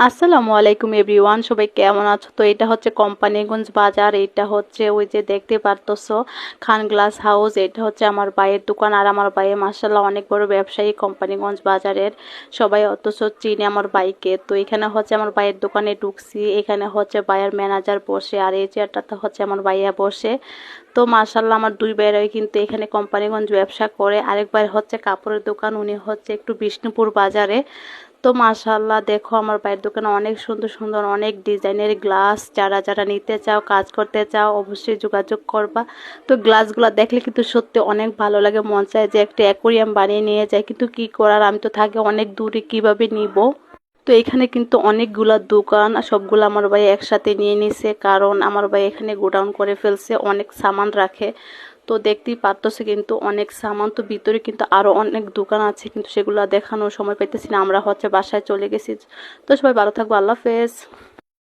আসসালামু আলাইকুম এভরিওয়ান, সবাই কেমন আছো? তো এটা হচ্ছে কোম্পানিগঞ্জ বাজার। এটা হচ্ছে ওই যে দেখতে পারতেছো খান গ্লাস হাউস। এটা হচ্ছে আমার ভাইয়ের দোকান, আর আমার ভাইয়ের মার্শাল্লাহ অনেক বড় ব্যবসায়ী কোম্পানিগঞ্জ বাজারের। সবাই অথচ চিনে আমার ভাইকে। তো এখানে হচ্ছে আমার ভাইয়ের দোকানে ঢুকছি। এখানে হচ্ছে ভাইয়ের ম্যানেজার বসে, আর এই চেয়ারটাতে হচ্ছে আমার ভাইয়া বসে। তো মার্শাল্লাহ আমার দুই ভাইয়েরাই কিন্তু এখানে কোম্পানিগঞ্জ ব্যবসা করে। আরেক ভাই হচ্ছে কাপড়ের দোকান, উনি হচ্ছে একটু বিষ্ণুপুর বাজারে। তো মাশাআল্লাহ দেখো আমার ভাইয়ের দোকানে অনেক সুন্দর সুন্দর অনেক ডিজাইনের গ্লাস। যারা যারা নিতে চাও, কাজ করতে চাও, অবশ্যই যোগাযোগ করবা। তো গ্লাসগুলো দেখলে কিন্তু সত্যি অনেক ভালো লাগে, মন চায় যে একটা অ্যাকোরিয়াম বানিয়ে নিয়ে যায়, কিন্তু কি করার, আমি তো থাকি অনেক দূরে, কিভাবে নিব। তো এখানে কিন্তু অনেকগুলা দোকান, সবগুলো আমার ভাই একসাথে নিয়ে নিছে, কারণ আমার ভাই এখানে গোডাউন করে ফেলছে, অনেক সামান রাখে। তো দেখতেই পারতেছে কিন্তু অনেক সামান। তো ভিতরে কিন্তু আরো অনেক দোকান আছে, কিন্তু সেগুলো দেখানোর সময় পাইতেছি না, আমরা হচ্ছে বাসায় চলে গেছি। তো সবাই ভালো থাকবো, আল্লাহ হাফেজ।